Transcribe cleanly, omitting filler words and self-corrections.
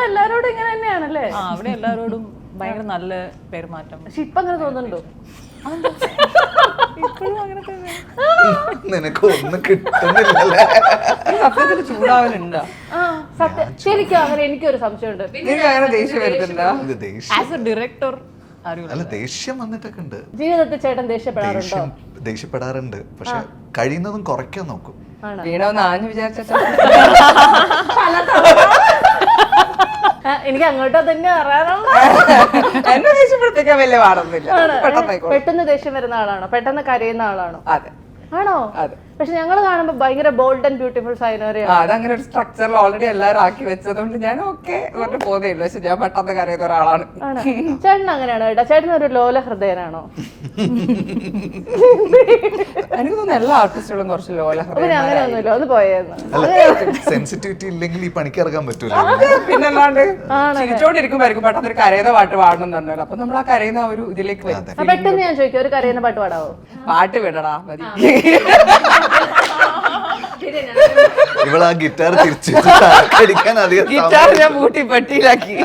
എല്ലാരോടും ഇങ്ങനെ തന്നെയാണല്ലേ? അവിടെ എല്ലാവരോടും ഭയങ്കര നല്ല പെരുമാറ്റം. പക്ഷെ ഇപ്പൊ അങ്ങനെ തോന്നുന്നുണ്ടോ? ഇപ്പോഴും അങ്ങനെ തന്നെ. നിനക്ക് ഒന്നും കിട്ടുന്നില്ലല്ലേ? സത്യത്തിൽ ചൂടാവലുണ്ടോ? സത്യം ശരിക്കും അങ്ങനെ എനിക്കൊരു സംശയമുണ്ട്. നിങ്ങൾക്ക് അങ്ങനെ ദേഷ്യം വരുന്നുണ്ടോ? ഇത് ദേഷ്യം ആസ് എ ഡയറക്ടർ അല്ല, ദേഷ്യം വന്നിട്ടൊക്കെ ഉണ്ട്. ജീവിതത്തിൽ ചേട്ടൻ ദേഷ്യപ്പെടാറുണ്ടോ? ദേഷ്യപ്പെടാറുണ്ട്, പക്ഷെ കഴിയുന്നതും കുറയ്ക്കാൻ നോക്കും. വീണോന്ന് ആഞ്ഞു വിചാരിച്ച എനിക്ക് അങ്ങോട്ടോ തന്നെ അറിയാനുള്ള എന്നെ ദേഷ്യപ്പെടുത്തിക്കാൻ വലിയ പാടൊന്നുമില്ല. പെട്ടെന്ന് പെട്ടെന്ന് ദേഷ്യം വരുന്ന ആളാണോ? പെട്ടെന്ന് കരയുന്ന ആളാണോ? അതെ ആണോ? അതെ. പക്ഷെ ഞങ്ങൾ കാണുമ്പോ ഭയങ്കര ബോൾഡ് ആൻഡ് ബ്യൂട്ടിഫുൾ സൈനോറിയാണ്. അതങ്ങനെ ഒരു സ്ട്രക്ചറിൽ ഓൾറെഡി എല്ലാവരും ആക്കി വെച്ചതുകൊണ്ട് ഞാൻ ഓക്കെ പറഞ്ഞ് പോകുന്നില്ല. പക്ഷെ ഞാൻ പെട്ടെന്ന് കരയുന്ന ഒരാളാണ്. ചേട്ടൻ അങ്ങനെയാണോ ഏട്ടാ? ചേട്ടൻ ഒരു ലോല ഹൃദയനാണോ? എനിക്ക് തോന്നുന്നു എല്ലാ ആർട്ടിസ്റ്റുകളും കുറച്ച് ലോല അങ്ങനെ ഒന്നുമില്ല, ഒന്ന് പോയെന്ന്. അല്ല, സെൻസിറ്റിവിറ്റി ഇല്ലെങ്കിൽ ഈ പണിക്ക് ഇറങ്ങാൻ പറ്റൂല. പിന്നല്ലാണ്ട് ചിരിച്ചോണ്ടിരിക്കുമ്പോഴായിരിക്കും പെട്ടെന്ന് ഒരു കരയുന്ന പാട്ട് പാടണം എന്ന് പറഞ്ഞാൽ അപ്പൊ നമ്മൾ ആ കരയുന്ന ഒരു ഇതിലേക്ക് വരും. പെട്ടെന്ന് ഞാൻ ചോദിക്കും, ഒരു കരയുന്ന പാട്ട് പാടാവോ? പാട്ട് വിടടാ മതി. ഇവളാ ഗിറ്റാർ തിരിച്ചു അടിക്കാൻ അധികം ഗിറ്റാർ ഞാൻ പൂട്ടി പെട്ടിയിലാക്കി.